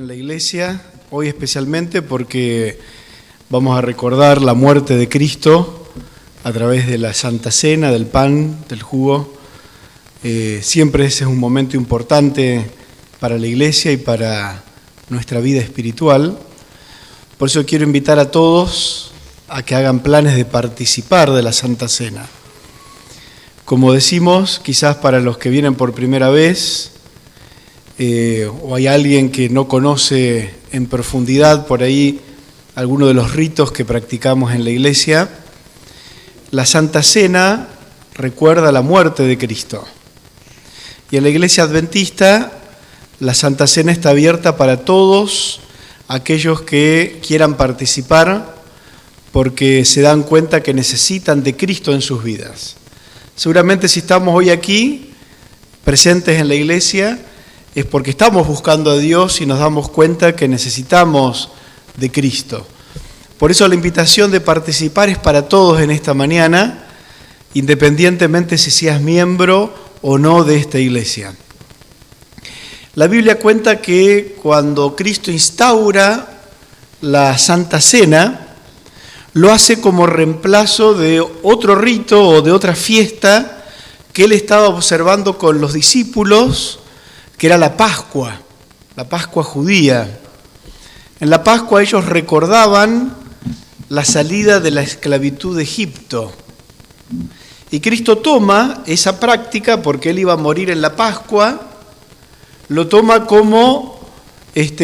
en la iglesia, hoy especialmente porque vamos a recordar la muerte de Cristo a través de la Santa Cena, del pan, del jugo. Siempre ese es un momento importante para la iglesia y para nuestra vida espiritual. Por eso quiero invitar a todos a que hagan planes de participar de la Santa Cena. Como decimos, quizás para los que vienen por primera vez, o hay alguien que no conoce en profundidad por ahí alguno de los ritos que practicamos en la iglesia, la Santa Cena recuerda la muerte de Cristo. Y en la iglesia adventista, la Santa Cena está abierta para todos aquellos que quieran participar porque se dan cuenta que necesitan de Cristo en sus vidas. Seguramente si estamos hoy aquí, presentes en la iglesia, es porque estamos buscando a Dios y nos damos cuenta que necesitamos de Cristo. Por eso la invitación de participar es para todos en esta mañana, independientemente si seas miembro o no de esta iglesia. La Biblia cuenta que cuando Cristo instaura la Santa Cena, lo hace como reemplazo de otro rito o de otra fiesta que él estaba observando con los discípulos, que era la Pascua judía. En la Pascua ellos recordaban la salida de la esclavitud de Egipto. Y Cristo toma esa práctica, porque él iba a morir en la Pascua, lo toma como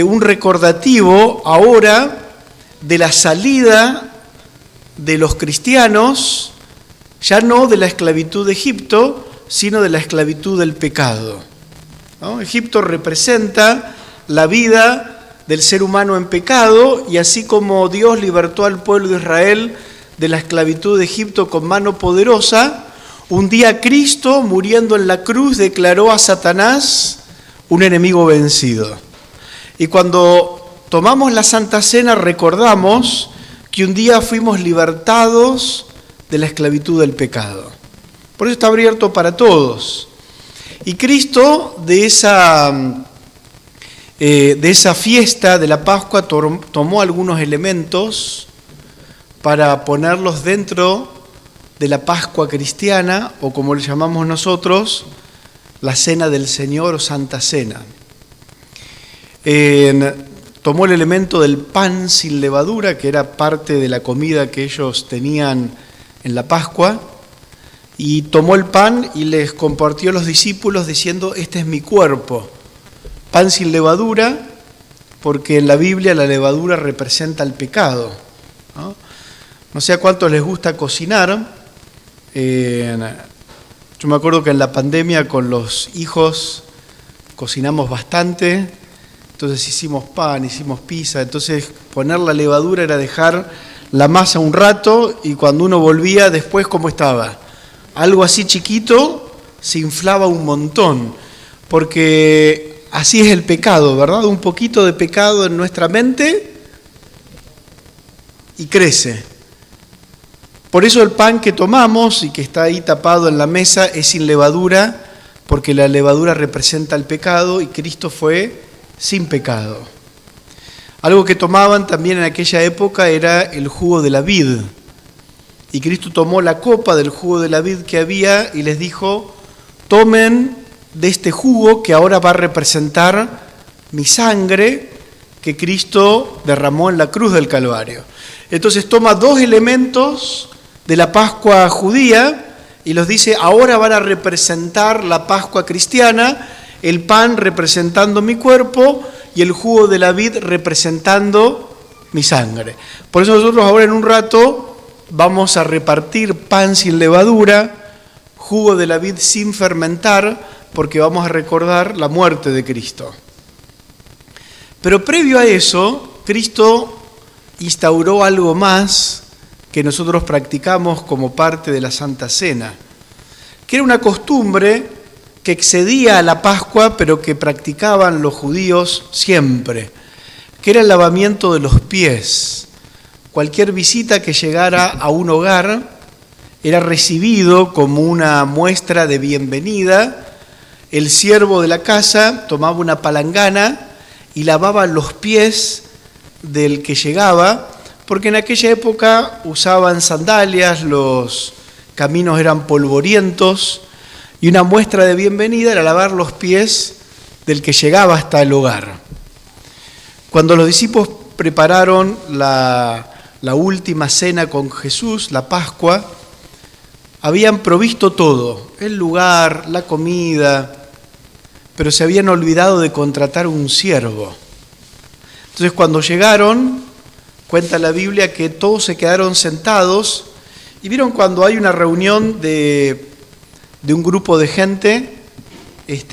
un recordativo ahora de la salida de los cristianos, ya no de la esclavitud de Egipto, sino de la esclavitud del pecado, ¿no? Egipto representa la vida del ser humano en pecado, y así como Dios libertó al pueblo de Israel de la esclavitud de Egipto con mano poderosa, un día Cristo, muriendo en la cruz, declaró a Satanás un enemigo vencido. Y cuando tomamos la Santa Cena recordamos que un día fuimos libertados de la esclavitud del pecado. Por eso está abierto para todos. Y Cristo de esa fiesta de la Pascua tomó algunos elementos para ponerlos dentro de la Pascua cristiana, o como le llamamos nosotros, la Cena del Señor o Santa Cena. Tomó el elemento del pan sin levadura, que era parte de la comida que ellos tenían en la Pascua, y tomó el pan y les compartió a los discípulos diciendo: este es mi cuerpo. Pan sin levadura, porque en la Biblia la levadura representa el pecado, ¿no? No sé a cuántos les gusta cocinar. Yo me acuerdo que en la pandemia con los hijos cocinamos bastante, entonces hicimos pan, hicimos pizza, entonces poner la levadura era dejar la masa un rato y cuando uno volvía después, ¿cómo estaba? Algo así chiquito se inflaba un montón, porque así es el pecado, ¿verdad? Un poquito de pecado en nuestra mente y crece. Por eso el pan que tomamos y que está ahí tapado en la mesa es sin levadura, porque la levadura representa el pecado y Cristo fue sin pecado. Algo que tomaban también en aquella época era el jugo de la vid. Y Cristo tomó la copa del jugo de la vid que había y les dijo: tomen de este jugo que ahora va a representar mi sangre que Cristo derramó en la cruz del Calvario. Entonces toma dos elementos de la Pascua judía y los dice: ahora van a representar la Pascua cristiana, el pan representando mi cuerpo y el jugo de la vid representando mi sangre. Por eso nosotros ahora en un rato vamos a repartir pan sin levadura, jugo de la vid sin fermentar, porque vamos a recordar la muerte de Cristo. Pero previo a eso, Cristo instauró algo más que nosotros practicamos como parte de la Santa Cena, que era una costumbre que excedía a la Pascua, pero que practicaban los judíos siempre, que era el lavamiento de los pies. Cualquier visita que llegara a un hogar era recibido como una muestra de bienvenida. El siervo de la casa tomaba una palangana y lavaba los pies del que llegaba, porque en aquella época usaban sandalias, los caminos eran polvorientos, y una muestra de bienvenida era lavar los pies del que llegaba hasta el hogar. Cuando los discípulos prepararon la última cena con Jesús, la Pascua, habían provisto todo, el lugar, la comida, pero se habían olvidado de contratar un siervo. Entonces cuando llegaron, cuenta la Biblia que todos se quedaron sentados y vieron cuando hay una reunión de un grupo de gente,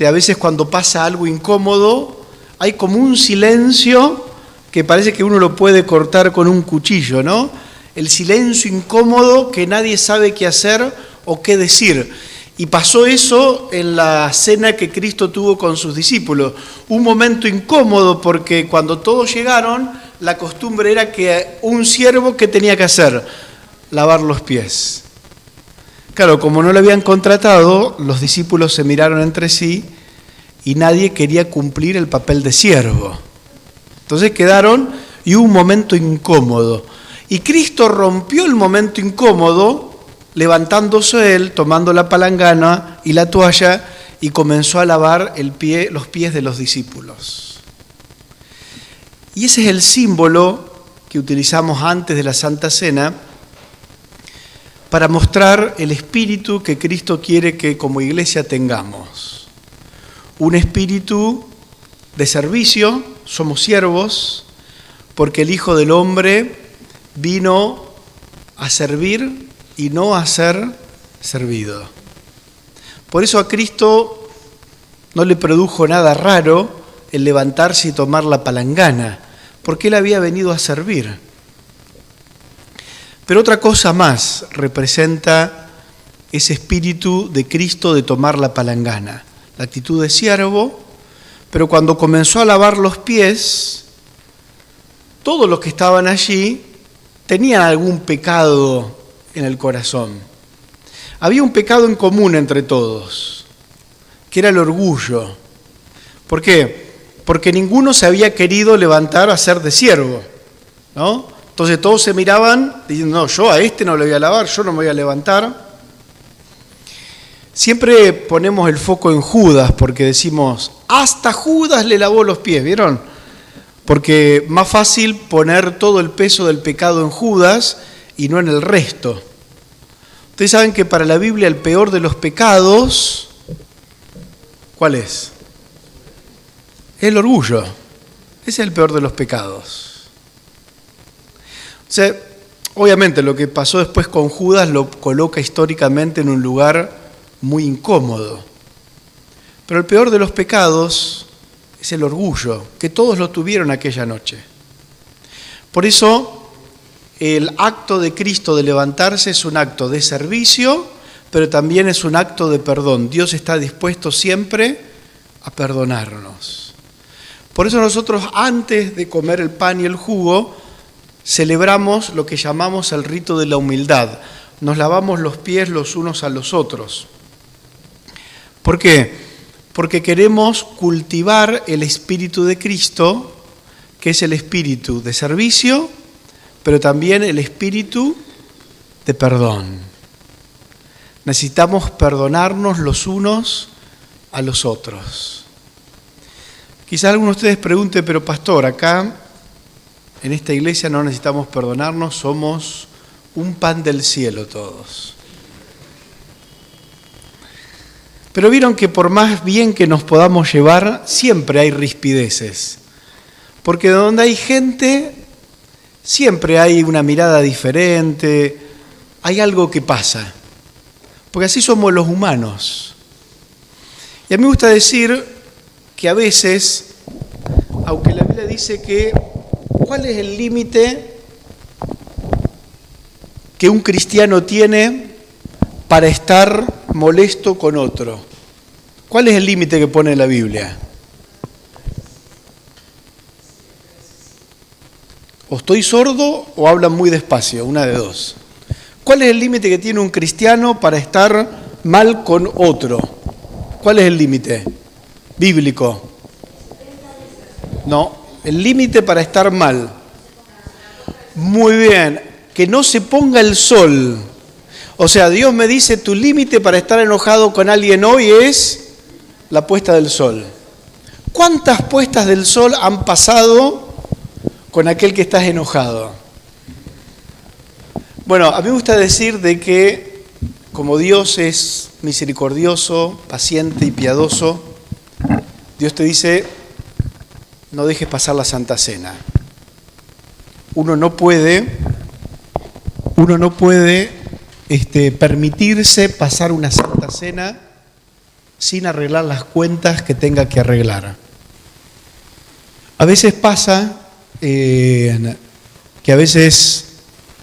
a veces cuando pasa algo incómodo, hay como un silencio que parece que uno lo puede cortar con un cuchillo, ¿no? El silencio incómodo que nadie sabe qué hacer o qué decir. Y pasó eso en la cena que Cristo tuvo con sus discípulos. Un momento incómodo porque cuando todos llegaron, la costumbre era que un siervo, ¿qué tenía que hacer? Lavar los pies. Claro, como no lo habían contratado, los discípulos se miraron entre sí y nadie quería cumplir el papel de siervo. Entonces quedaron y hubo un momento incómodo. Y Cristo rompió el momento incómodo levantándose él, tomando la palangana y la toalla y comenzó a lavar los pies de los discípulos. Y ese es el símbolo que utilizamos antes de la Santa Cena para mostrar el espíritu que Cristo quiere que como iglesia tengamos. Un espíritu de servicio, somos siervos, porque el Hijo del Hombre vino a servir y no a ser servido. Por eso a Cristo no le produjo nada raro el levantarse y tomar la palangana, porque Él había venido a servir. Pero otra cosa más representa ese espíritu de Cristo de tomar la palangana, la actitud de siervo, pero cuando comenzó a lavar los pies, todos los que estaban allí tenían algún pecado en el corazón. Había un pecado en común entre todos, que era el orgullo. ¿Por qué? Porque ninguno se había querido levantar a ser de siervo, ¿no? Entonces todos se miraban diciendo, no, yo a este no le voy a lavar, yo no me voy a levantar. Siempre ponemos el foco en Judas porque decimos, hasta Judas le lavó los pies, ¿vieron? Porque más fácil poner todo el peso del pecado en Judas y no en el resto. Ustedes saben que para la Biblia el peor de los pecados, ¿cuál es? El orgullo. Ese es el peor de los pecados. O sea, obviamente lo que pasó después con Judas lo coloca históricamente en un lugar muy incómodo. Pero el peor de los pecados es el orgullo, que todos lo tuvieron aquella noche. Por eso, el acto de Cristo de levantarse es un acto de servicio, pero también es un acto de perdón. Dios está dispuesto siempre a perdonarnos. Por eso nosotros, antes de comer el pan y el jugo, celebramos lo que llamamos el rito de la humildad. Nos lavamos los pies los unos a los otros. ¿Por qué? Porque queremos cultivar el espíritu de Cristo, que es el espíritu de servicio, pero también el espíritu de perdón. Necesitamos perdonarnos los unos a los otros. Quizás alguno de ustedes pregunte, pero pastor, acá en esta iglesia no necesitamos perdonarnos, somos un pan del cielo todos. Pero vieron que por más bien que nos podamos llevar, siempre hay rispideces. Porque donde hay gente, siempre hay una mirada diferente, hay algo que pasa. Porque así somos los humanos. Y a mí me gusta decir que a veces, aunque la Biblia dice que ¿cuál es el límite que un cristiano tiene para estar molesto con otro? ¿Cuál es el límite que pone la Biblia? O estoy sordo o hablan muy despacio, una de dos. ¿Cuál es el límite que tiene un cristiano para estar mal con otro? ¿Cuál es el límite bíblico? No. El límite para estar mal. Muy bien. Que no se ponga el sol. O sea, Dios me dice, tu límite para estar enojado con alguien hoy es la puesta del sol. ¿Cuántas puestas del sol han pasado con aquel que estás enojado? Bueno, a mí me gusta decir de que como Dios es misericordioso, paciente y piadoso, Dios te dice, no dejes pasar la Santa Cena. Uno no puede permitirse pasar una Santa Cena sin arreglar las cuentas que tenga que arreglar. A veces pasa que a veces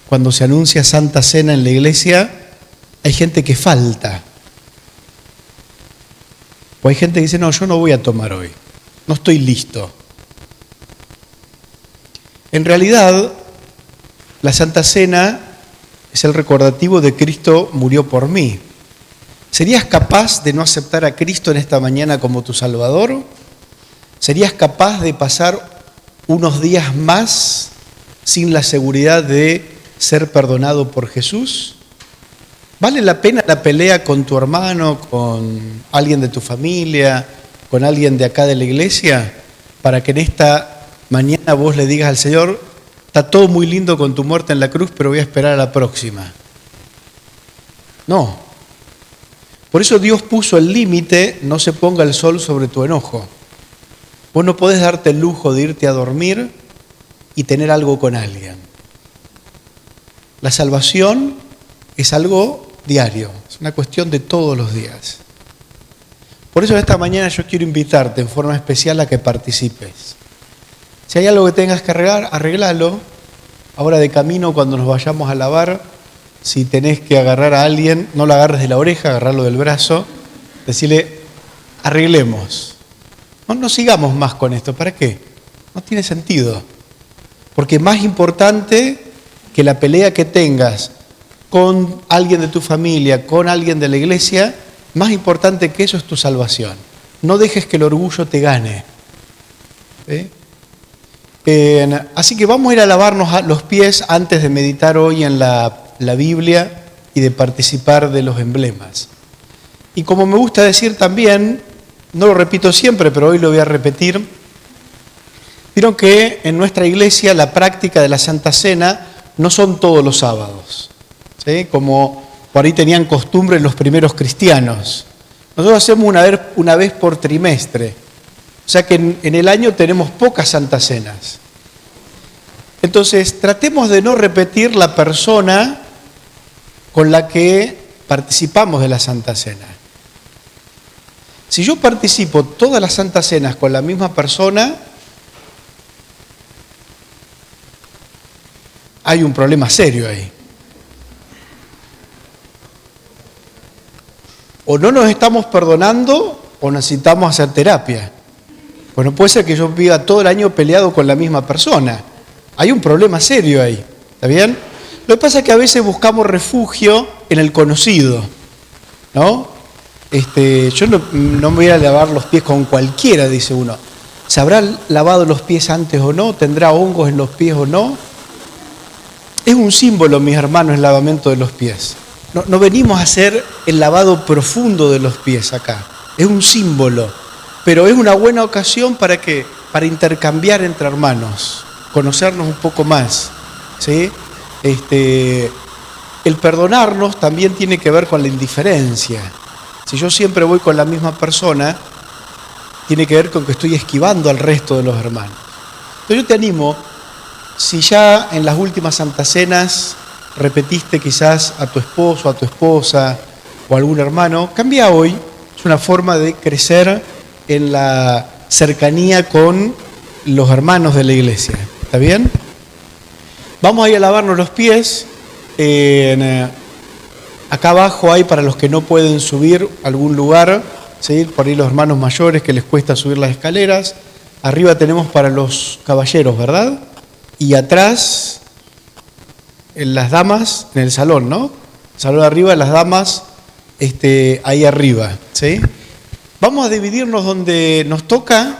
cuando se anuncia Santa Cena en la iglesia hay gente que falta. O hay gente que dice, no, yo no voy a tomar hoy, no estoy listo. En realidad, la Santa Cena es el recordativo de Cristo murió por mí. ¿Serías capaz de no aceptar a Cristo en esta mañana como tu Salvador? ¿Serías capaz de pasar unos días más sin la seguridad de ser perdonado por Jesús? ¿Vale la pena la pelea con tu hermano, con alguien de tu familia, con alguien de acá de la iglesia, para que en esta mañana vos le digas al Señor, está todo muy lindo con tu muerte en la cruz, pero voy a esperar a la próxima? No. Por eso Dios puso el límite, no se ponga el sol sobre tu enojo. Vos no podés darte el lujo de irte a dormir y tener algo con alguien. La salvación es algo diario, es una cuestión de todos los días. Por eso esta mañana yo quiero invitarte en forma especial a que participes. Si hay algo que tengas que arreglar, arreglalo. Ahora de camino, cuando nos vayamos a lavar, si tenés que agarrar a alguien, no lo agarres de la oreja, agarrarlo del brazo, decirle, arreglemos. No sigamos más con esto, ¿para qué? No tiene sentido. Porque más importante que la pelea que tengas con alguien de tu familia, con alguien de la iglesia, más importante que eso es tu salvación. No dejes que el orgullo te gane. Así que vamos a ir a lavarnos los pies antes de meditar hoy en la Biblia y de participar de los emblemas. Y como me gusta decir también, no lo repito siempre, pero hoy lo voy a repetir, vieron que en nuestra iglesia la práctica de la Santa Cena no son todos los sábados, ¿sí? Como por ahí tenían costumbre los primeros cristianos. Nosotros hacemos una vez por trimestre, o sea que en el año tenemos pocas Santas Cenas. Entonces, tratemos de no repetir la persona con la que participamos de la Santa Cena. Si yo participo todas las Santas Cenas con la misma persona, hay un problema serio ahí. O no nos estamos perdonando o necesitamos hacer terapia. Pues no puede ser que yo viva todo el año peleado con la misma persona. Hay un problema serio ahí, ¿está bien? Lo que pasa es que a veces buscamos refugio en el conocido, ¿no? Yo no me voy a lavar los pies con cualquiera, dice uno. ¿Se habrá lavado los pies antes o no? ¿Tendrá hongos en los pies o no? Es un símbolo, mis hermanos, el lavamiento de los pies. No venimos a hacer el lavado profundo de los pies acá. Es un símbolo, pero es una buena ocasión ¿para qué? Para intercambiar entre hermanos, conocernos un poco más, ¿sí? El perdonarnos también tiene que ver con la indiferencia. Si yo siempre voy con la misma persona, tiene que ver con que estoy esquivando al resto de los hermanos. Entonces yo te animo, si ya en las últimas Santas Cenas repetiste quizás a tu esposo, a tu esposa o a algún hermano, cambia hoy. Es una forma de crecer en la cercanía con los hermanos de la iglesia. ¿Está bien? Vamos a ir a lavarnos los pies. Acá abajo hay, para los que no pueden subir, algún lugar, ¿sí? Por ahí los hermanos mayores que les cuesta subir las escaleras. Arriba tenemos para los caballeros, ¿verdad? Y atrás, en las damas, en el salón, ¿no? El salón de arriba, las damas, ahí arriba, ¿sí? Vamos a dividirnos donde nos toca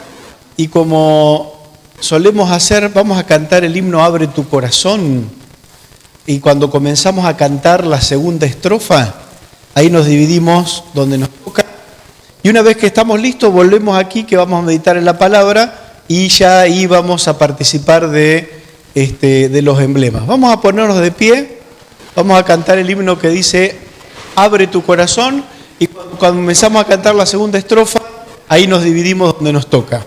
y como solemos hacer, vamos a cantar el himno Abre tu corazón, y cuando comenzamos a cantar la segunda estrofa, ahí nos dividimos donde nos toca, y una vez que estamos listos, volvemos aquí que vamos a meditar en la palabra, y ya ahí vamos a participar de los emblemas. Vamos a ponernos de pie, vamos a cantar el himno que dice Abre tu corazón, y cuando comenzamos a cantar la segunda estrofa, ahí nos dividimos donde nos toca.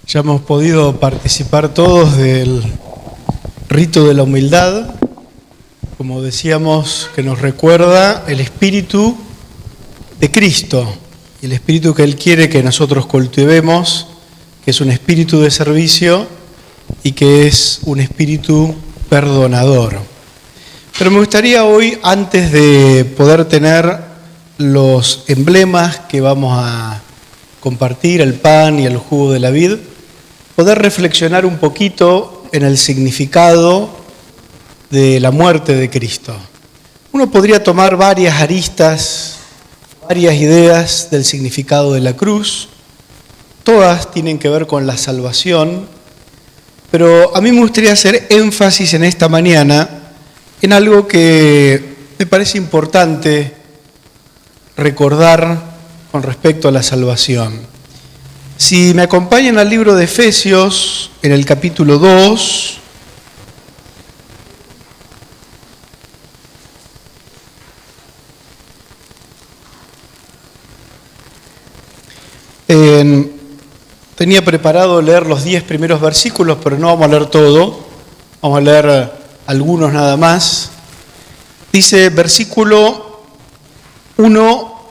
Ya hemos podido participar todos del rito de la humildad, como decíamos, que nos recuerda el espíritu de Cristo, y el espíritu que Él quiere que nosotros cultivemos, que es un espíritu de servicio y que es un espíritu perdonador. Pero me gustaría hoy, antes de poder tener los emblemas que vamos a compartir, el pan y el jugo de la vid, poder reflexionar un poquito en el significado de la muerte de Cristo. Uno podría tomar varias aristas, varias ideas del significado de la cruz, todas tienen que ver con la salvación, pero a mí me gustaría hacer énfasis en esta mañana en algo que me parece importante recordar con respecto a la salvación. Si me acompañan al libro de Efesios, en el capítulo 2, tenía preparado leer los 10 primeros versículos, pero no vamos a leer todo, vamos a leer algunos nada más. Dice versículo 1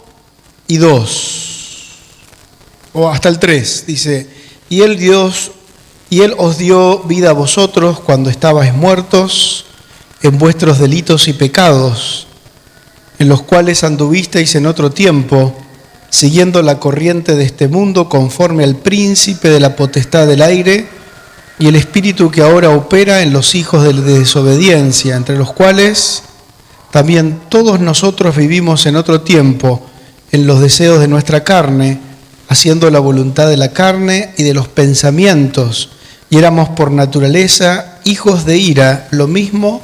y 2. O hasta el 3, dice, y Él os dio vida a vosotros cuando estabais muertos en vuestros delitos y pecados, en los cuales anduvisteis en otro tiempo, siguiendo la corriente de este mundo conforme al príncipe de la potestad del aire y el espíritu que ahora opera en los hijos de desobediencia, entre los cuales también todos nosotros vivimos en otro tiempo, en los deseos de nuestra carne, haciendo la voluntad de la carne y de los pensamientos, y éramos por naturaleza hijos de ira, lo mismo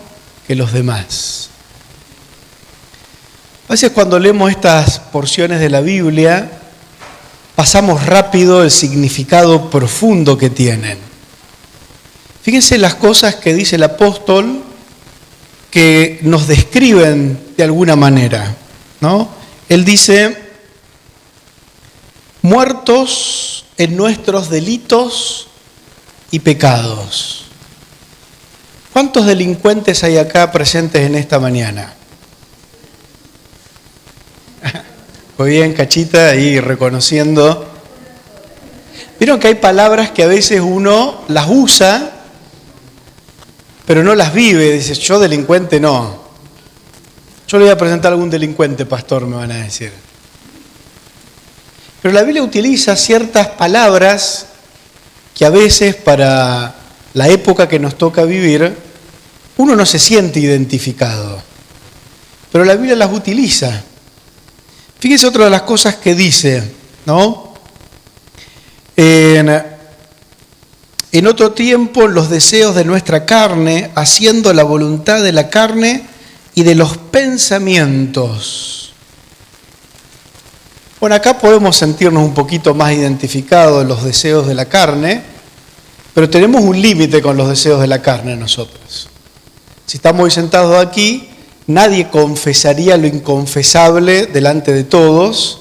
que los demás. A veces cuando leemos estas porciones de la Biblia, pasamos rápido el significado profundo que tienen. Fíjense las cosas que dice el apóstol que nos describen de alguna manera, ¿no? Él dice, muertos en nuestros delitos y pecados. ¿Cuántos delincuentes hay acá presentes en esta mañana? Muy bien, Cachita, ahí reconociendo. Vieron que hay palabras que a veces uno las usa, pero no las vive. Dice, yo delincuente no. Yo le voy a presentar a algún delincuente, pastor, me van a decir. Pero la Biblia utiliza ciertas palabras que a veces para la época que nos toca vivir, uno no se siente identificado. Pero la Biblia las utiliza. Fíjense otra de las cosas que dice, ¿no? En otro tiempo, los deseos de nuestra carne, haciendo la voluntad de la carne y de los pensamientos. Bueno, acá podemos sentirnos un poquito más identificados en los deseos de la carne, pero tenemos un límite con los deseos de la carne nosotros. Si estamos hoy sentados aquí, nadie confesaría lo inconfesable delante de todos,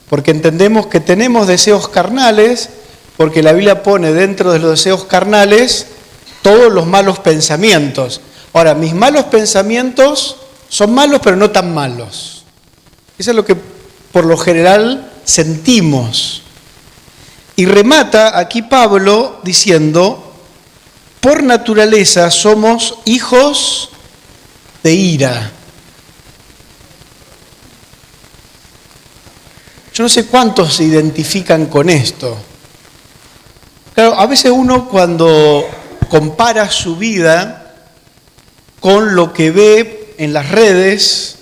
porque entendemos que tenemos deseos carnales, porque la Biblia pone dentro de los deseos carnales todos los malos pensamientos. Ahora, mis malos pensamientos son malos, pero no tan malos. Eso es lo que por lo general sentimos. Y remata aquí Pablo diciendo, por naturaleza somos hijos de ira. Yo no sé cuántos se identifican con esto. Claro, a veces uno cuando compara su vida con lo que ve en las redes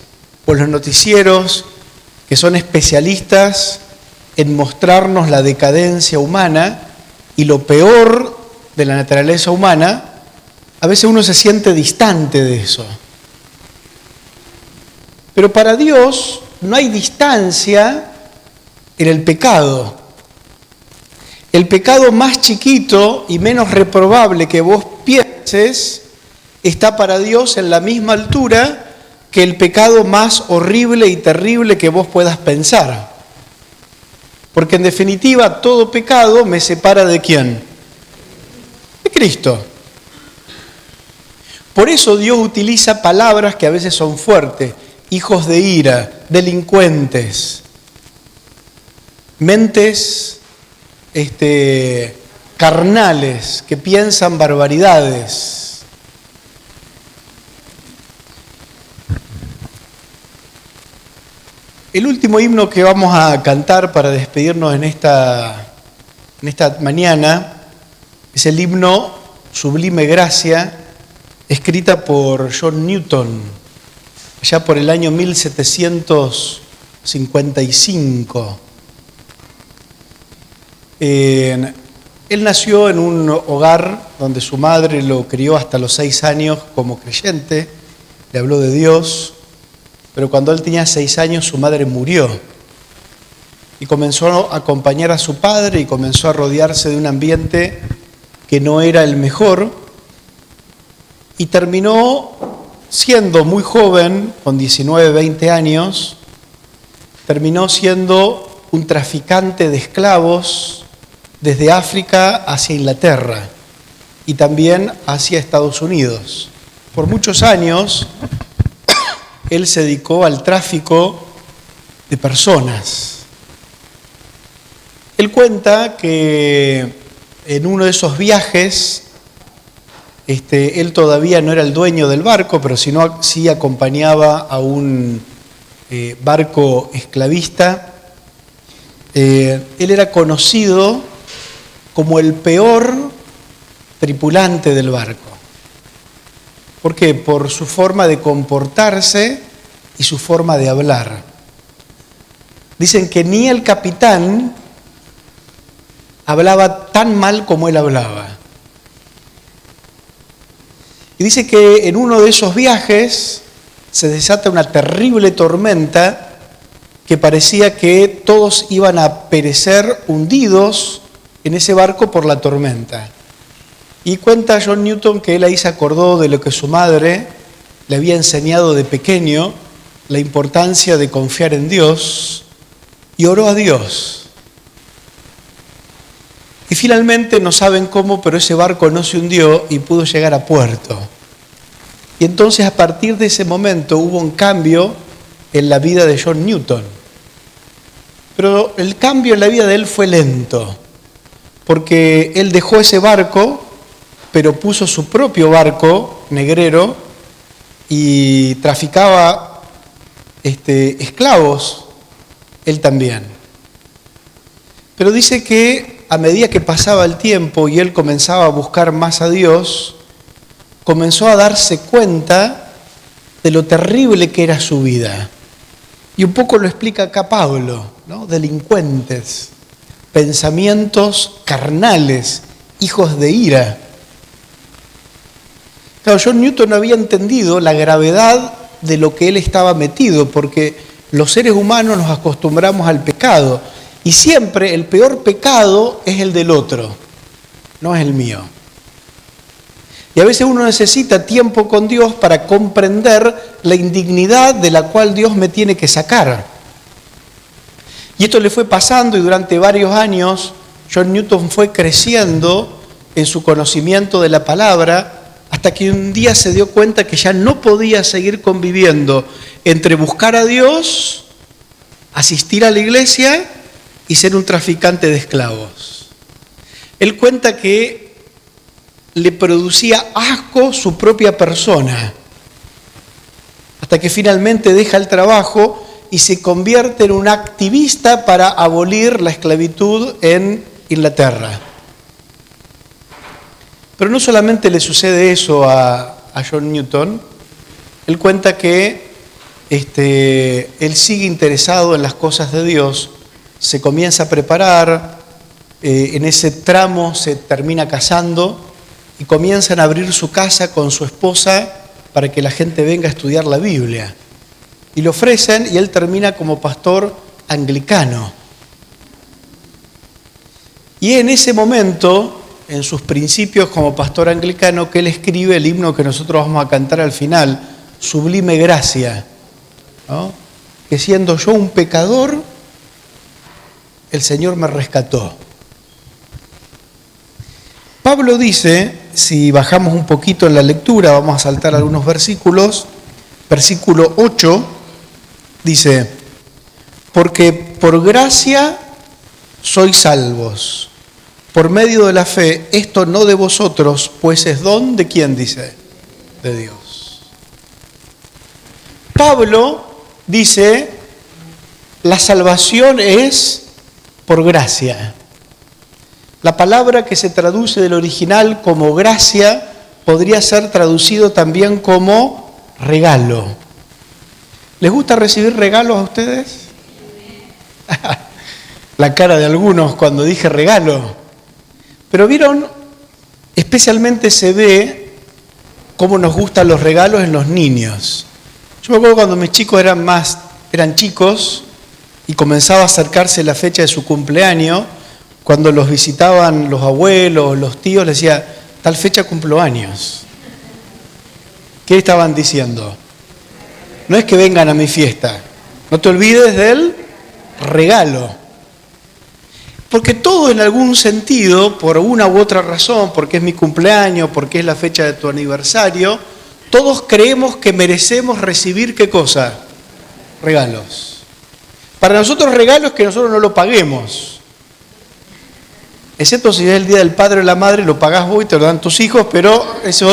o en los noticieros, que son especialistas en mostrarnos la decadencia humana y lo peor de la naturaleza humana, a veces uno se siente distante de eso. Pero para Dios no hay distancia en el pecado. El pecado más chiquito y menos reprobable que vos pienses está para Dios en la misma altura que el pecado más horrible y terrible que vos puedas pensar. Porque en definitiva todo pecado me separa ¿de quién? De Cristo. Por eso Dios utiliza palabras que a veces son fuertes, hijos de ira, delincuentes, mentes carnales que piensan barbaridades. El último himno que vamos a cantar para despedirnos en esta mañana es el himno Sublime Gracia, escrita por John Newton, allá por el año 1755. Él nació en un hogar donde su madre lo crió hasta los 6 años como creyente, le habló de Dios, pero cuando él tenía 6 años su madre murió y comenzó a acompañar a su padre y comenzó a rodearse de un ambiente que no era el mejor y terminó siendo muy joven, con 19, 20 años, terminó siendo un traficante de esclavos desde África hacia Inglaterra y también hacia Estados Unidos. Por muchos años, él se dedicó al tráfico de personas. Él cuenta que en uno de esos viajes, él todavía no era el dueño del barco, pero sí acompañaba a un barco esclavista. Él era conocido como el peor tripulante del barco. ¿Por qué? Por su forma de comportarse y su forma de hablar. Dicen que ni el capitán hablaba tan mal como él hablaba. Y dice que en uno de esos viajes se desata una terrible tormenta que parecía que todos iban a perecer hundidos en ese barco por la tormenta. Y cuenta John Newton que él ahí se acordó de lo que su madre le había enseñado de pequeño, la importancia de confiar en Dios, y oró a Dios. Y finalmente, no saben cómo, pero ese barco no se hundió y pudo llegar a puerto. Y entonces a partir de ese momento hubo un cambio en la vida de John Newton. Pero el cambio en la vida de él fue lento, porque él dejó ese barco, pero puso su propio barco negrero y traficaba esclavos, él también. Pero dice que a medida que pasaba el tiempo y él comenzaba a buscar más a Dios, comenzó a darse cuenta de lo terrible que era su vida. Y un poco lo explica acá Pablo, ¿no? Delincuentes. pensamientos carnales, hijos de ira. Claro, John Newton no había entendido la gravedad de lo que él estaba metido, porque los seres humanos nos acostumbramos al pecado, y siempre el peor pecado es el del otro, no es el mío. Y a veces uno necesita tiempo con Dios para comprender la indignidad de la cual Dios me tiene que sacar. Y esto le fue pasando, y durante varios años John Newton fue creciendo en su conocimiento de la palabra, hasta que un día se dio cuenta que ya no podía seguir conviviendo entre buscar a Dios, asistir a la iglesia y ser un traficante de esclavos. Él cuenta que le producía asco su propia persona, hasta que finalmente deja el trabajo y se convierte en un activista para abolir la esclavitud en Inglaterra. Pero no solamente le sucede eso a John Newton. Él cuenta que él sigue interesado en las cosas de Dios, se comienza a preparar, en ese tramo se termina casando y comienzan a abrir su casa con su esposa para que la gente venga a estudiar la Biblia. Y le ofrecen, y él termina como pastor anglicano. Y en ese momento, en sus principios como pastor anglicano, que él escribe el himno que nosotros vamos a cantar al final, Sublime Gracia, ¿no? Que siendo yo un pecador, el Señor me rescató. Pablo dice, si bajamos un poquito en la lectura, vamos a saltar algunos versículos, versículo 8, dice, porque por gracia sois salvos, por medio de la fe, esto no de vosotros, pues es don de quién, dice, de Dios. Pablo dice, la salvación es por gracia. La palabra que se traduce del original como gracia podría ser traducido también como regalo. ¿Les gusta recibir regalos a ustedes? La cara de algunos cuando dije regalo. Pero vieron, especialmente se ve cómo nos gustan los regalos en los niños. Yo me acuerdo cuando mis chicos eran chicos y comenzaba a acercarse la fecha de su cumpleaños, cuando los visitaban los abuelos, los tíos, les decía, tal fecha cumplo años. ¿Qué estaban diciendo? No es que vengan a mi fiesta, no te olvides del regalo. Porque todo en algún sentido, por una u otra razón, porque es mi cumpleaños, porque es la fecha de tu aniversario, todos creemos que merecemos recibir ¿qué cosa? Regalos. Para nosotros regalo es que nosotros no lo paguemos. Excepto si es el día del padre o la madre, lo pagás vos y te lo dan tus hijos, pero ese es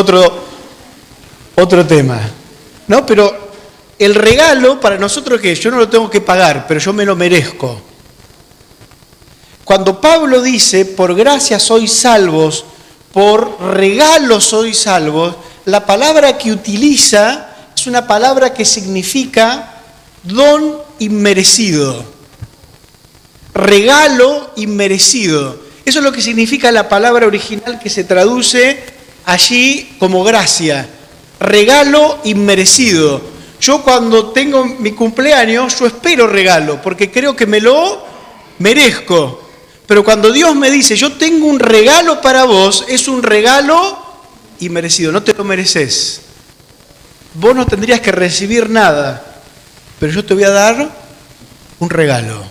otro tema. ¿No? Pero el regalo para nosotros es que yo no lo tengo que pagar, pero yo me lo merezco. Cuando Pablo dice, por gracia sois salvos, por regalo sois salvos, la palabra que utiliza es una palabra que significa don inmerecido. Regalo inmerecido. Eso es lo que significa la palabra original que se traduce allí como gracia. Regalo inmerecido. Yo cuando tengo mi cumpleaños, yo espero regalo, porque creo que me lo merezco. Pero cuando Dios me dice, yo tengo un regalo para vos, es un regalo inmerecido, no te lo mereces. Vos no tendrías que recibir nada, pero yo te voy a dar un regalo.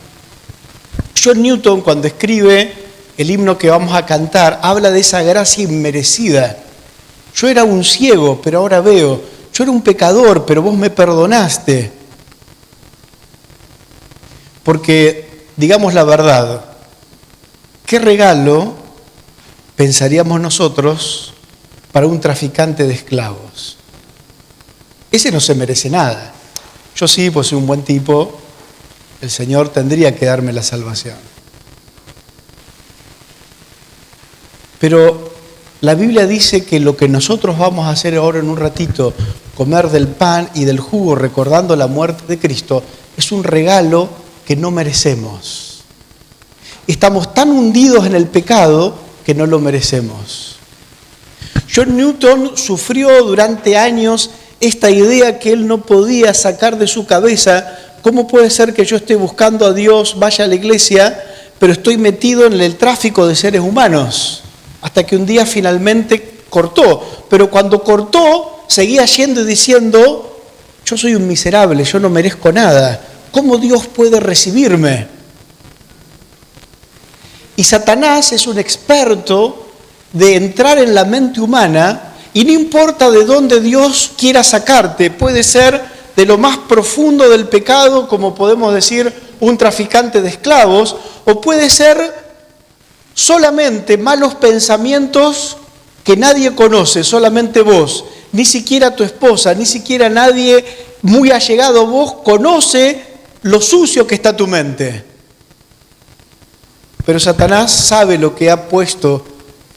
John Newton, cuando escribe el himno que vamos a cantar, habla de esa gracia inmerecida. Yo era un ciego, pero ahora veo. Yo era un pecador, pero vos me perdonaste. Porque, digamos la verdad, ¿qué regalo pensaríamos nosotros para un traficante de esclavos? Ese no se merece nada. Yo sí, pues soy un buen tipo, el Señor tendría que darme la salvación. Pero la Biblia dice que lo que nosotros vamos a hacer ahora en un ratito, comer del pan y del jugo recordando la muerte de Cristo, es un regalo que no merecemos. estamos tan hundidos en el pecado que no lo merecemos. John Newton sufrió durante años esta idea que él no podía sacar de su cabeza. ¿Cómo puede ser que yo esté buscando a Dios, vaya a la iglesia, pero estoy metido en el tráfico de seres humanos? Hasta que un día finalmente cortó. Pero cuando cortó, seguía yendo y diciendo, yo soy un miserable, yo no merezco nada. ¿Cómo Dios puede recibirme? Y Satanás es un experto de entrar en la mente humana y no importa de dónde Dios quiera sacarte, puede ser de lo más profundo del pecado, como podemos decir un traficante de esclavos, o puede ser solamente malos pensamientos que nadie conoce, solamente vos, ni siquiera tu esposa, ni siquiera nadie muy allegado a vos conoce lo sucio que está tu mente. Pero Satanás sabe lo que ha puesto,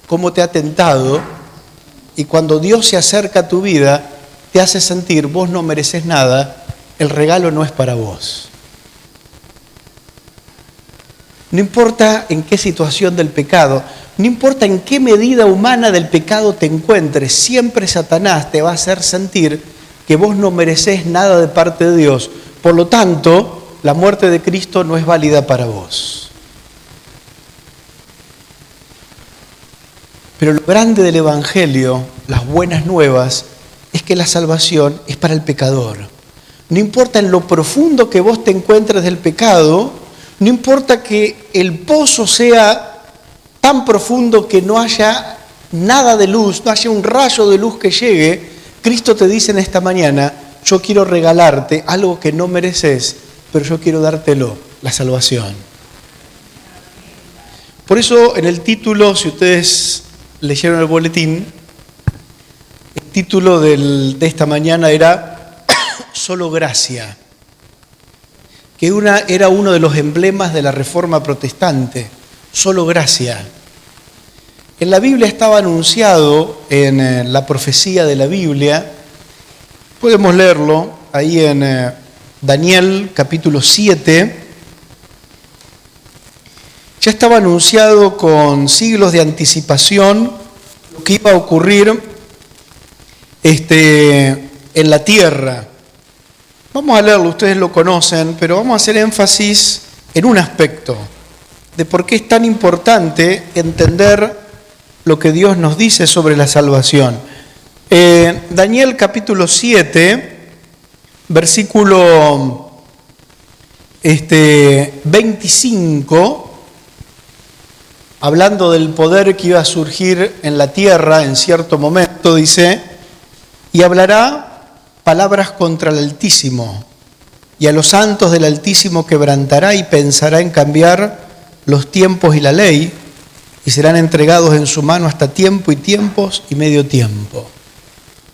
cómo te ha tentado, y cuando Dios se acerca a tu vida, te hace sentir, vos no mereces nada, el regalo no es para vos. No importa en qué situación del pecado, no importa en qué medida humana del pecado te encuentres, siempre Satanás te va a hacer sentir que vos no mereces nada de parte de Dios. Por lo tanto, la muerte de Cristo no es válida para vos. Pero lo grande del Evangelio, las buenas nuevas, es que la salvación es para el pecador. No importa en lo profundo que vos te encuentres del pecado, no importa que el pozo sea tan profundo que no haya nada de luz, no haya un rayo de luz que llegue, Cristo te dice en esta mañana, yo quiero regalarte algo que no mereces, pero yo quiero dártelo, la salvación. Por eso en el título, si ustedes leyeron el boletín, el título de esta mañana era Solo Gracia, que era uno de los emblemas de la Reforma Protestante, solo gracia. En la Biblia estaba anunciado, en la profecía de la Biblia, podemos leerlo ahí en Daniel capítulo 7, ya estaba anunciado con siglos de anticipación lo que iba a ocurrir en la tierra. Vamos a leerlo, ustedes lo conocen, pero vamos a hacer énfasis en un aspecto de por qué es tan importante entender lo que Dios nos dice sobre la salvación. Daniel capítulo 7, versículo 25, hablando del poder que iba a surgir en la tierra en cierto momento, dice, y hablará palabras contra el Altísimo, y a los santos del Altísimo quebrantará y pensará en cambiar los tiempos y la ley, y serán entregados en su mano hasta tiempo y tiempos y medio tiempo.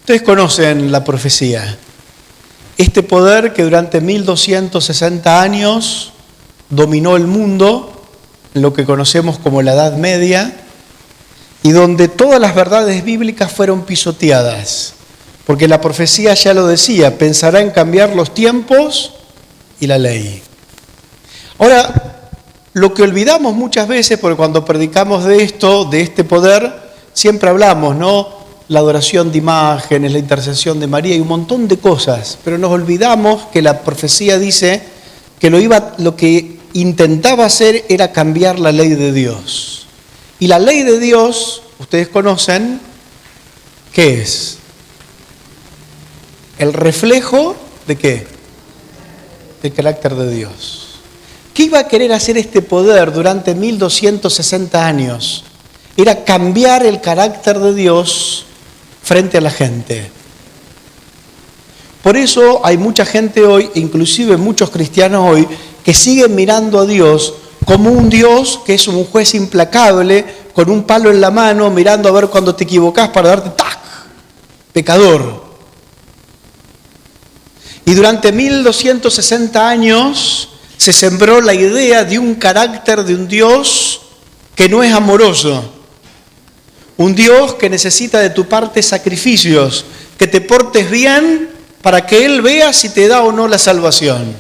Ustedes conocen la profecía. Este poder que durante 1260 años dominó el mundo, en lo que conocemos como la Edad Media, y donde todas las verdades bíblicas fueron pisoteadas. Porque la profecía ya lo decía, pensará en cambiar los tiempos y la ley. Ahora, lo que olvidamos muchas veces, porque cuando predicamos de esto, de este poder, siempre hablamos, ¿no? La adoración de imágenes, la intercesión de María y un montón de cosas, pero nos olvidamos que la profecía dice que lo que intentaba hacer era cambiar la ley de Dios. Y la ley de Dios, ustedes conocen, ¿qué es? El reflejo ¿de qué? Del carácter de Dios. ¿Qué iba a querer hacer este poder durante 1260 años? Era cambiar el carácter de Dios frente a la gente. Por eso hay mucha gente hoy, inclusive muchos cristianos hoy, que siguen mirando a Dios como un Dios que es un juez implacable, con un palo en la mano, mirando a ver cuando te equivocás para darte ¡tac! Pecador. Y durante 1260 años se sembró la idea de un carácter de un Dios que no es amoroso. Un Dios que necesita de tu parte sacrificios, que te portes bien para que Él vea si te da o no la salvación.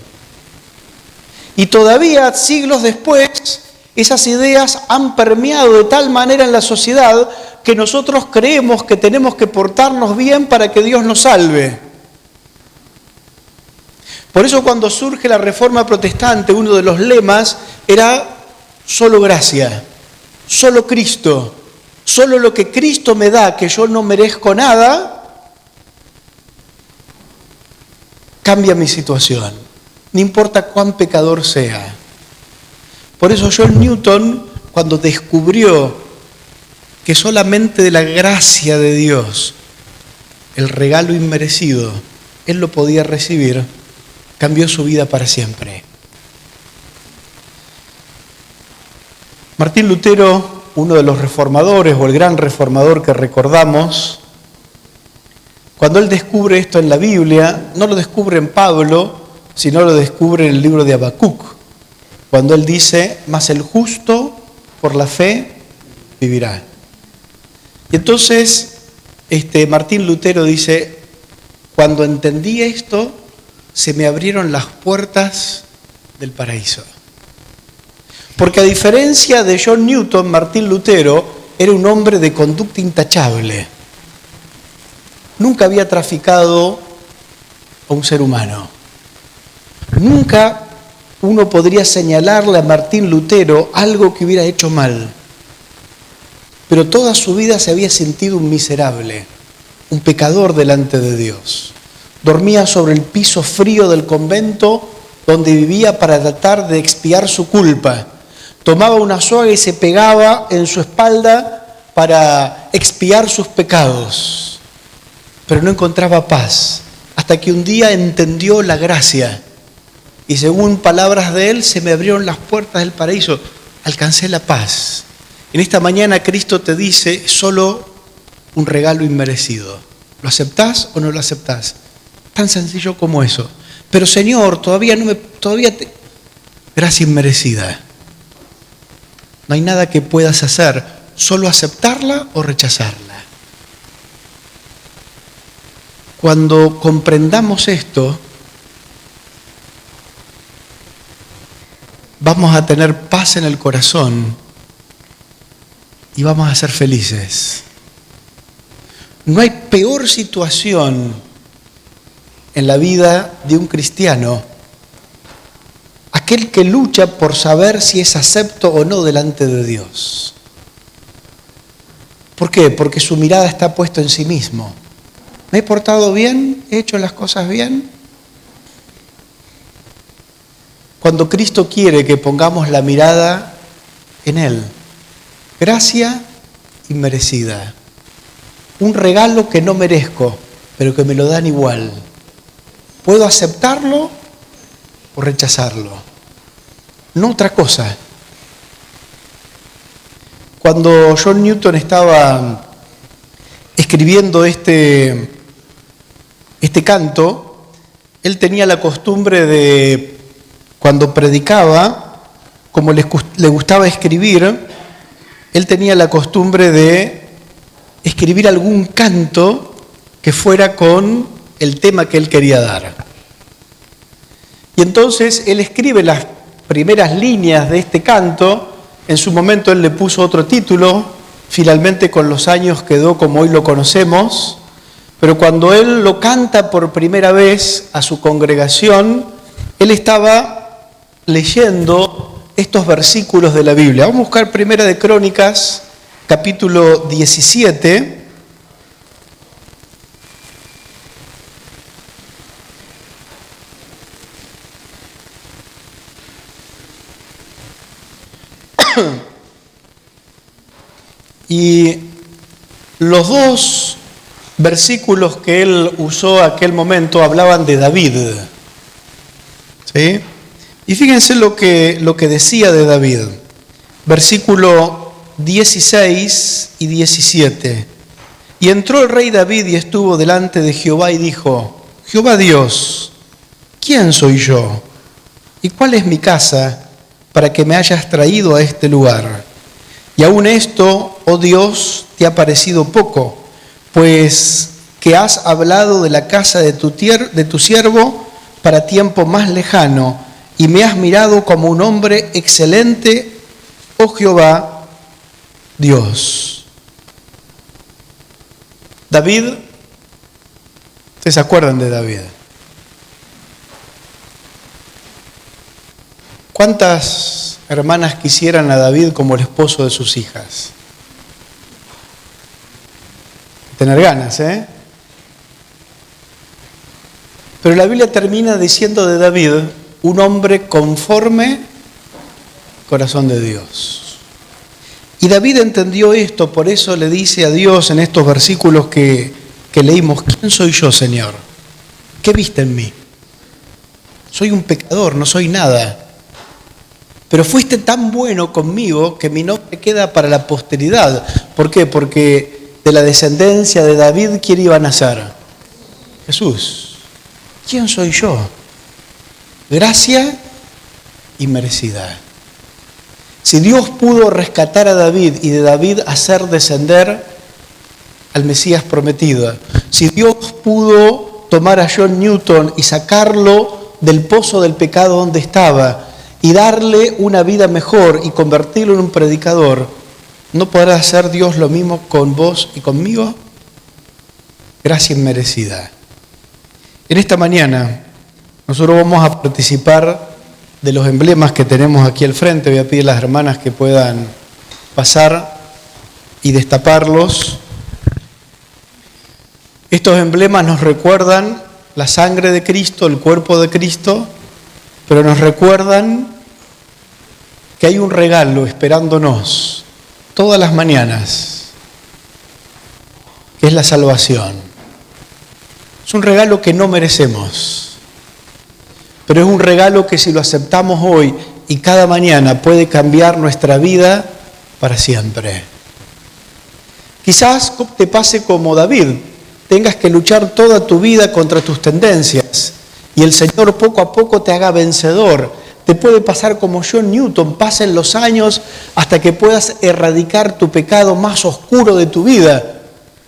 Y todavía, siglos después, esas ideas han permeado de tal manera en la sociedad que nosotros creemos que tenemos que portarnos bien para que Dios nos salve. Por eso cuando surge la Reforma Protestante, uno de los lemas era solo gracia, solo Cristo, solo lo que Cristo me da, que yo no merezco nada, cambia mi situación, no importa cuán pecador sea. Por eso John Newton, cuando descubrió que solamente de la gracia de Dios, el regalo inmerecido, él lo podía recibir, cambió su vida para siempre. Martín Lutero, uno de los reformadores o el gran reformador que recordamos, cuando él descubre esto en la Biblia, no lo descubre en Pablo, sino lo descubre en el libro de Habacuc, cuando él dice, mas el justo por la fe vivirá. Y entonces Martín Lutero dice, cuando entendí esto, se me abrieron las puertas del paraíso. Porque a diferencia de John Newton, Martín Lutero era un hombre de conducta intachable. Nunca había traficado a un ser humano. Nunca uno podría señalarle a Martín Lutero algo que hubiera hecho mal. Pero toda su vida se había sentido un miserable, un pecador delante de Dios. Dormía sobre el piso frío del convento donde vivía para tratar de expiar su culpa. Tomaba una soga y se pegaba en su espalda para expiar sus pecados. Pero no encontraba paz, hasta que un día entendió la gracia. Y según palabras de él, se me abrieron las puertas del paraíso. Alcancé la paz. En esta mañana Cristo te dice, solo un regalo inmerecido. ¿Lo aceptás o no lo aceptás? Tan sencillo como eso. Pero Señor, gracia inmerecida. No hay nada que puedas hacer, solo aceptarla o rechazarla. Cuando comprendamos esto, vamos a tener paz en el corazón y vamos a ser felices. No hay peor situación en la vida de un cristiano, aquel que lucha por saber si es acepto o no delante de Dios. ¿Por qué? Porque su mirada está puesta en sí mismo. ¿Me he portado bien? ¿He hecho las cosas bien? Cuando Cristo quiere que pongamos la mirada en Él, gracia inmerecida, un regalo que no merezco, pero que me lo dan igual. ¿Puedo aceptarlo o rechazarlo? No otra cosa. Cuando John Newton estaba escribiendo este canto, él tenía la costumbre de, cuando predicaba, como le gustaba escribir, él tenía la costumbre de escribir algún canto que fuera con el tema que él quería dar. Y entonces él escribe las primeras líneas de este canto. En su momento él le puso otro título, finalmente con los años quedó como hoy lo conocemos, pero cuando él lo canta por primera vez a su congregación, él estaba leyendo estos versículos de la Biblia. Vamos a buscar Primera de Crónicas, capítulo 17. Y los dos versículos que él usó aquel momento hablaban de David. ¿Sí? Y fíjense lo que decía de David. Versículo 16 y 17. Y entró el rey David y estuvo delante de Jehová y dijo, Jehová Dios, ¿quién soy yo? ¿Y cuál es mi casa para que me hayas traído a este lugar? Y aún esto, oh Dios, te ha parecido poco, pues que has hablado de la casa de tu siervo para tiempo más lejano, y me has mirado como un hombre excelente oh Jehová, Dios. David, ¿ustedes se acuerdan de David? ¿Cuántas hermanas quisieran a David como el esposo de sus hijas? Tener ganas, ¿eh? Pero la Biblia termina diciendo de David, un hombre conforme al corazón de Dios. Y David entendió esto, por eso le dice a Dios en estos versículos que leímos, ¿quién soy yo, Señor? ¿Qué viste en mí? Soy un pecador, no soy nada. Pero fuiste tan bueno conmigo que mi nombre queda para la posteridad. ¿Por qué? Porque de la descendencia de David, ¿quién iba a nacer? Jesús. ¿Quién soy yo? Gracia inmerecida. Si Dios pudo rescatar a David y de David hacer descender al Mesías prometido, si Dios pudo tomar a John Newton y sacarlo del pozo del pecado donde estaba y darle una vida mejor y convertirlo en un predicador, ¿no podrá hacer Dios lo mismo con vos y conmigo? Gracia inmerecida. En esta mañana nosotros vamos a participar de los emblemas que tenemos aquí al frente. Voy a pedir a las hermanas que puedan pasar y destaparlos. Estos emblemas nos recuerdan la sangre de Cristo, el cuerpo de Cristo, pero nos recuerdan que hay un regalo esperándonos todas las mañanas, que es la salvación. Es un regalo que no merecemos, pero es un regalo que si lo aceptamos hoy y cada mañana puede cambiar nuestra vida para siempre. Quizás te pase como David, tengas que luchar toda tu vida contra tus tendencias y el Señor poco a poco te haga vencedor. Te puede pasar como John Newton, pasen los años hasta que puedas erradicar tu pecado más oscuro de tu vida.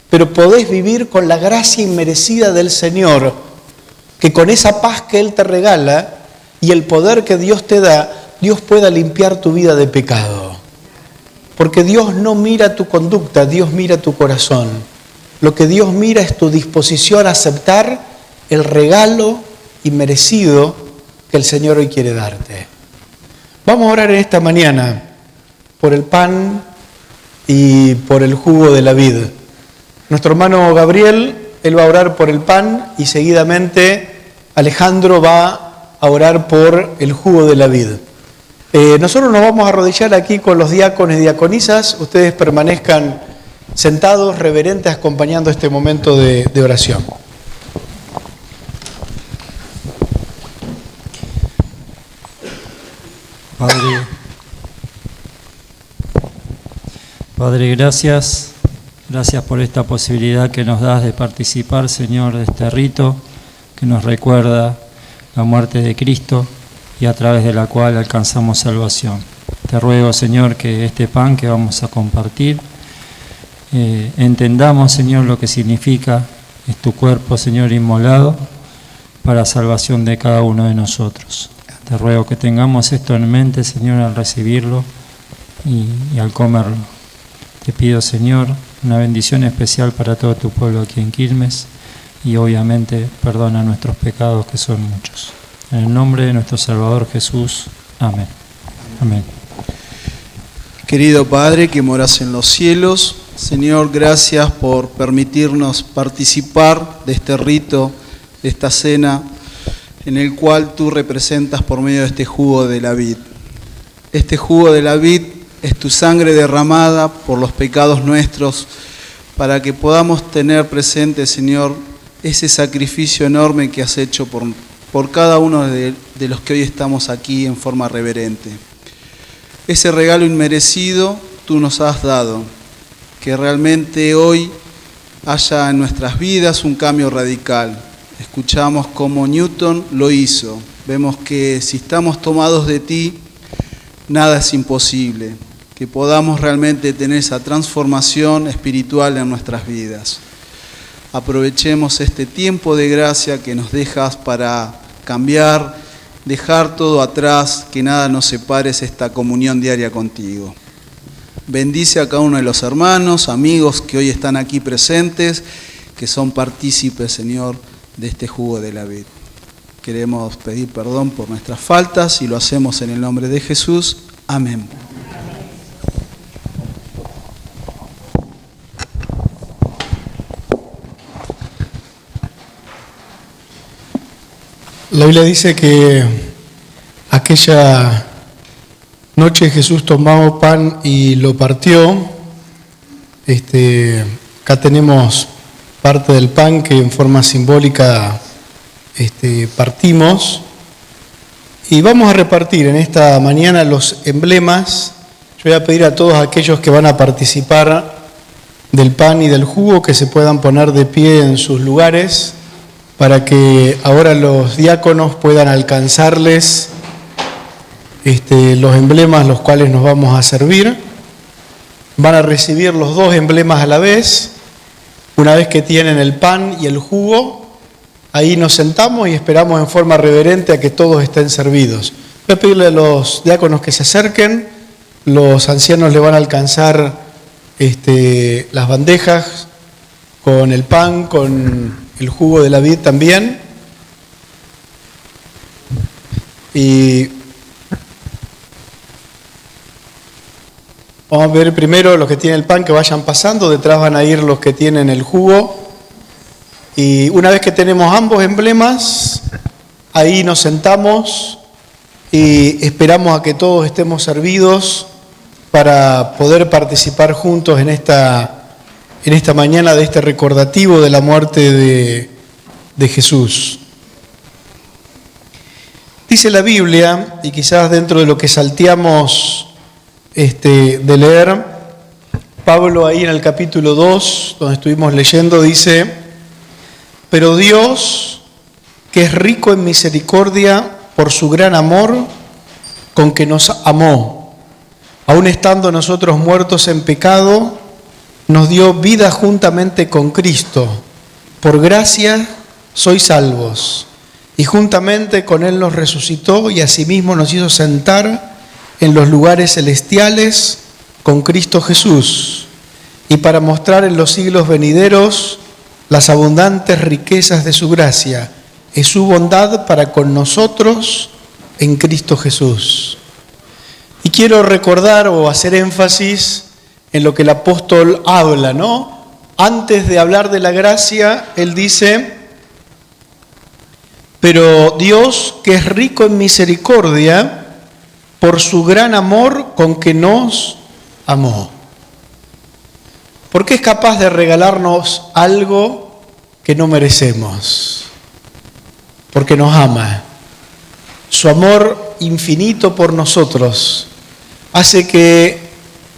Pero podés vivir con la gracia inmerecida del Señor, que con esa paz que Él te regala y el poder que Dios te da, Dios pueda limpiar tu vida de pecado. Porque Dios no mira tu conducta, Dios mira tu corazón. Lo que Dios mira es tu disposición a aceptar el regalo inmerecido que el Señor hoy quiere darte. Vamos a orar en esta mañana por el pan y por el jugo de la vid. Nuestro hermano Gabriel, él va a orar por el pan y seguidamente Alejandro va a orar por el jugo de la vid. Nosotros nos vamos a arrodillar aquí con los diáconos y diaconisas. Ustedes permanezcan sentados, reverentes, acompañando este momento de oración. Padre, gracias por esta posibilidad que nos das de participar, Señor, de este rito que nos recuerda la muerte de Cristo y a través de la cual alcanzamos salvación. Te ruego, Señor, que este pan que vamos a compartir, entendamos, Señor, lo que significa, es tu cuerpo, Señor, inmolado para salvación de cada uno de nosotros. Te ruego que tengamos esto en mente, Señor, al recibirlo y al comerlo. Te pido, Señor, una bendición especial para todo tu pueblo aquí en Quilmes y obviamente perdona nuestros pecados, que son muchos. En el nombre de nuestro Salvador Jesús. Amén. Amén. Querido Padre que moras en los cielos, Señor, gracias por permitirnos participar de este rito, de esta cena, en el cual tú representas por medio de este jugo de la vid. Este jugo de la vid es tu sangre derramada por los pecados nuestros, para que podamos tener presente, Señor, ese sacrificio enorme que has hecho por cada uno de los que hoy estamos aquí en forma reverente. Ese regalo inmerecido tú nos has dado, que realmente hoy haya en nuestras vidas un cambio radical. Escuchamos cómo Newton lo hizo. Vemos que si estamos tomados de ti, nada es imposible. Que podamos realmente tener esa transformación espiritual en nuestras vidas. Aprovechemos este tiempo de gracia que nos dejas para cambiar dejar todo atrás, que nada nos separe esta comunión diaria contigo. Bendice a cada uno de los hermanos, amigos que hoy están aquí presentes, que son partícipes, Señor, de este jugo de la vid. Queremos pedir perdón por nuestras faltas y lo hacemos en el nombre de Jesús. Amén. La Biblia dice que aquella noche Jesús tomó pan y lo partió. Acá tenemos parte del pan que en forma simbólica partimos. Y vamos a repartir en esta mañana los emblemas. Yo voy a pedir a todos aquellos que van a participar del pan y del jugo que se puedan poner de pie en sus lugares, para que ahora los diáconos puedan alcanzarles los emblemas los cuales nos vamos a servir. Van a recibir los dos emblemas a la vez. Una vez que tienen el pan y el jugo, ahí nos sentamos y esperamos en forma reverente a que todos estén servidos. Voy a pedirle a los diáconos que se acerquen. Los ancianos le van a alcanzar las bandejas con el pan, con el jugo de la vid también. Y vamos a ver primero los que tienen el pan que vayan pasando, detrás van a ir los que tienen el jugo. Y una vez que tenemos ambos emblemas, ahí nos sentamos y esperamos a que todos estemos servidos para poder participar juntos en esta mañana de este recordativo de la muerte de Jesús. Dice la Biblia, y quizás dentro de lo que salteamos de leer, Pablo ahí en el capítulo 2, donde estuvimos leyendo, dice: pero Dios, que es rico en misericordia por su gran amor con que nos amó, aun estando nosotros muertos en pecado, nos dio vida juntamente con Cristo. Por gracia sois salvos. Y juntamente con Él nos resucitó y asimismo nos hizo sentar en los lugares celestiales con Cristo Jesús. Y para mostrar en los siglos venideros las abundantes riquezas de su gracia y su bondad para con nosotros en Cristo Jesús. Y quiero recordar o hacer énfasis en lo que el apóstol habla, ¿no? Antes de hablar de la gracia, él dice: pero Dios, que es rico en misericordia, por su gran amor con que nos amó. Porque es capaz de regalarnos algo que no merecemos. Porque nos ama. Su amor infinito por nosotros hace que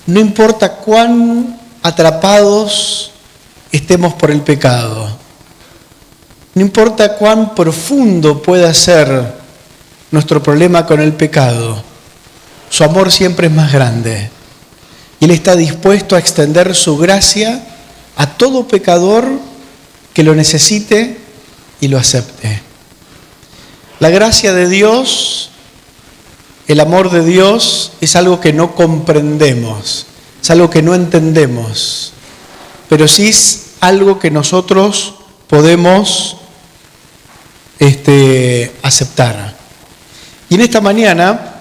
no importa cuán atrapados estemos por el pecado, no importa cuán profundo pueda ser nuestro problema con el pecado, su amor siempre es más grande. Y Él está dispuesto a extender su gracia a todo pecador que lo necesite y lo acepte. La gracia de Dios, el amor de Dios, es algo que no comprendemos, es algo que no entendemos, pero sí es algo que nosotros podemos aceptar. Y en esta mañana,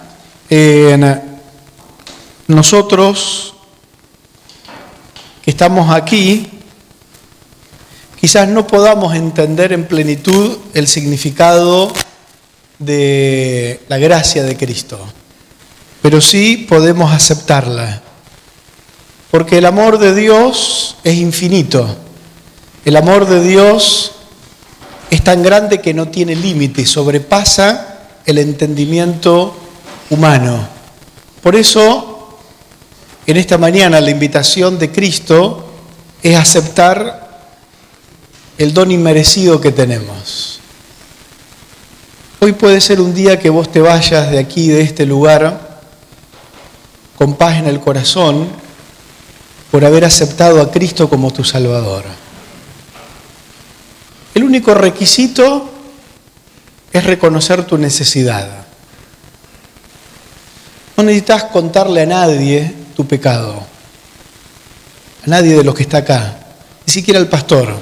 nosotros que estamos aquí, quizás no podamos entender en plenitud el significado de la gracia de Cristo, pero sí podemos aceptarla, porque el amor de Dios es infinito. El amor de Dios es tan grande que no tiene límite, sobrepasa el entendimiento humano. Por eso, en esta mañana la invitación de Cristo es aceptar el don inmerecido que tenemos. Hoy puede ser un día que vos te vayas de aquí, de este lugar, con paz en el corazón, por haber aceptado a Cristo como tu Salvador. El único requisito es reconocer tu necesidad. No necesitas contarle a nadie tu pecado, a nadie de los que está acá, ni siquiera al pastor,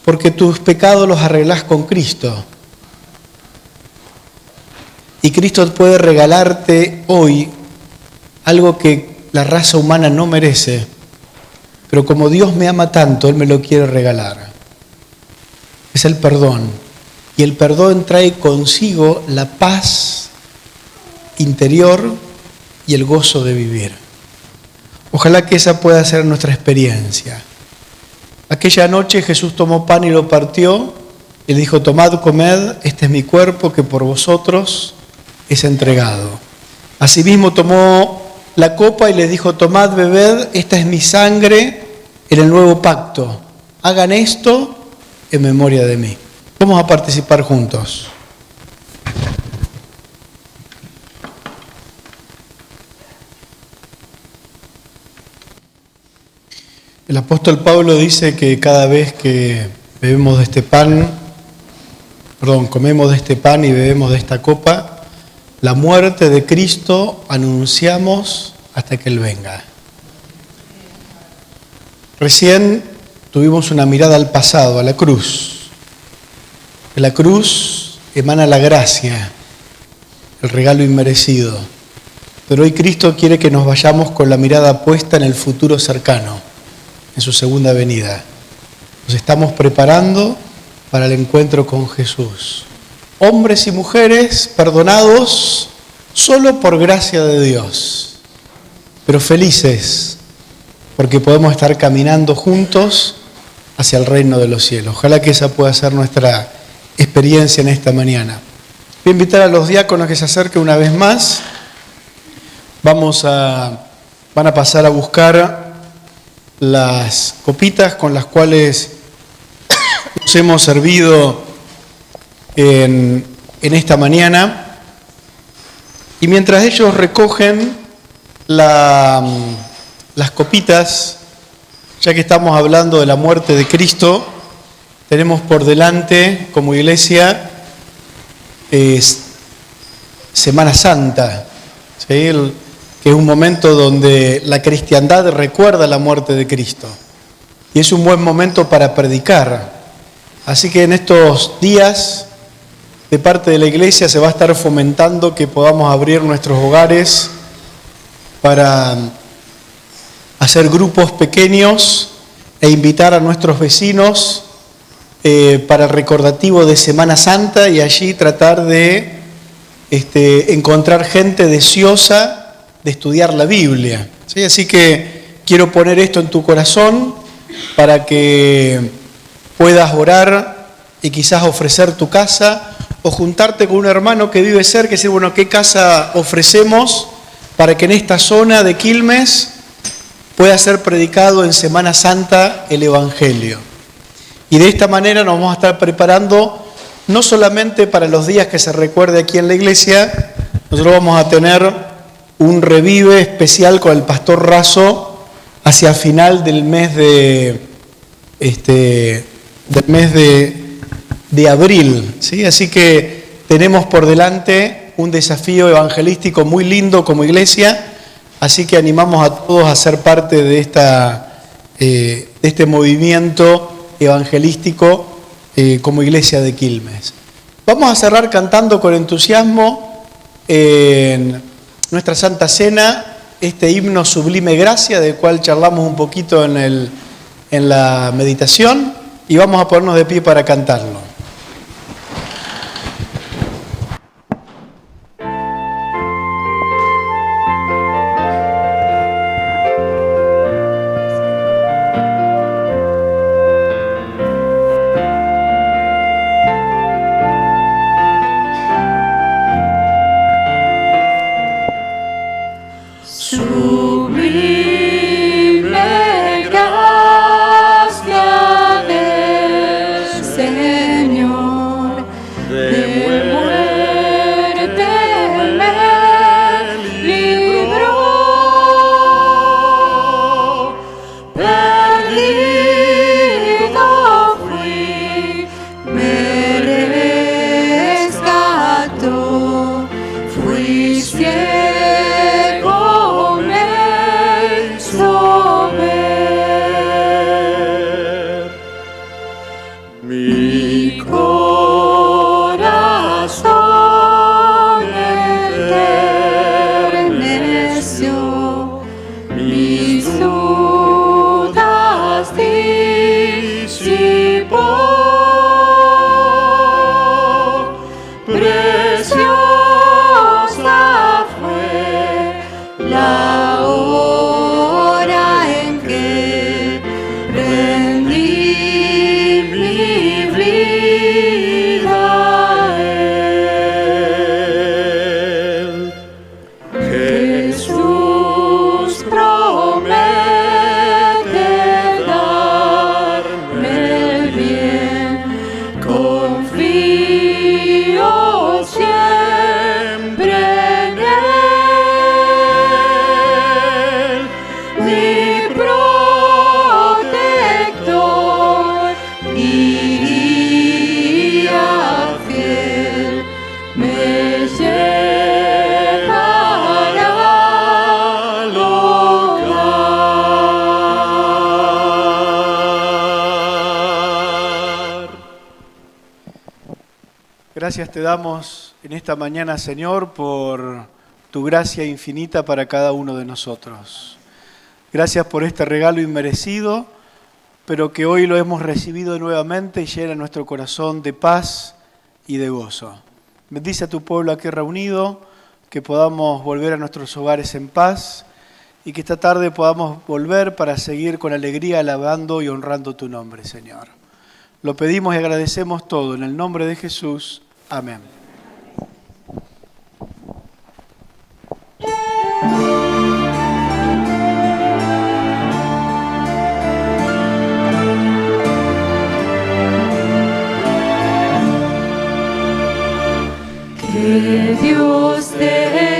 porque tus pecados los arreglás con Cristo. Y Cristo puede regalarte hoy algo que la raza humana no merece, pero como Dios me ama tanto, Él me lo quiere regalar. Es el perdón. Y el perdón trae consigo la paz interior y el gozo de vivir. Ojalá que esa pueda ser nuestra experiencia. Aquella noche Jesús tomó pan y lo partió y le dijo: tomad, comed, este es mi cuerpo que por vosotros es entregado. Asimismo tomó la copa y les dijo: tomad, bebed, esta es mi sangre en el nuevo pacto. Hagan esto en memoria de mí. Vamos a participar juntos. El apóstol Pablo dice que cada vez que comemos de este pan y bebemos de esta copa, la muerte de Cristo anunciamos hasta que Él venga. Recién tuvimos una mirada al pasado, a la cruz. De la cruz emana la gracia, el regalo inmerecido. Pero hoy Cristo quiere que nos vayamos con la mirada puesta en el futuro cercano, en su segunda venida. Nos estamos preparando para el encuentro con Jesús. Hombres y mujeres perdonados solo por gracia de Dios, pero felices porque podemos estar caminando juntos hacia el reino de los cielos. Ojalá que esa pueda ser nuestra experiencia en esta mañana. Voy a invitar a los diáconos que se acerquen una vez más. Van a pasar a buscar las copitas con las cuales nos hemos servido en esta mañana. Y mientras ellos recogen las copitas, ya que estamos hablando de la muerte de Cristo, tenemos por delante como iglesia Semana Santa, ¿sí? Que es un momento donde la cristiandad recuerda la muerte de Cristo. Y es un buen momento para predicar. Así que en estos días, de parte de la iglesia, se va a estar fomentando que podamos abrir nuestros hogares para hacer grupos pequeños e invitar a nuestros vecinos para el recordativo de Semana Santa y allí tratar de encontrar gente deseosa de estudiar la Biblia, ¿sí? Así que quiero poner esto en tu corazón para que puedas orar y quizás ofrecer tu casa o juntarte con un hermano que vive cerca y decir, bueno, ¿qué casa ofrecemos para que en esta zona de Quilmes pueda ser predicado en Semana Santa el Evangelio? Y de esta manera nos vamos a estar preparando no solamente para los días que se recuerde aquí en la iglesia. Nosotros vamos a tener un revive especial con el pastor Razo hacia final del mes de abril, ¿sí? Así que tenemos por delante un desafío evangelístico muy lindo como iglesia, así que animamos a todos a ser parte de este movimiento evangelístico como iglesia de Quilmes. Vamos a cerrar cantando con entusiasmo en nuestra Santa Cena este himno Sublime Gracia, del cual charlamos un poquito en la meditación, y vamos a ponernos de pie para cantarlo. Perdido fui, me Gracias te damos en esta mañana, Señor, por tu gracia infinita para cada uno de nosotros. Gracias por este regalo inmerecido, pero que hoy lo hemos recibido nuevamente y llena nuestro corazón de paz y de gozo. Bendice a tu pueblo aquí reunido, que podamos volver a nuestros hogares en paz y que esta tarde podamos volver para seguir con alegría alabando y honrando tu nombre, Señor. Lo pedimos y agradecemos todo en el nombre de Jesús. Amén. Que Dios te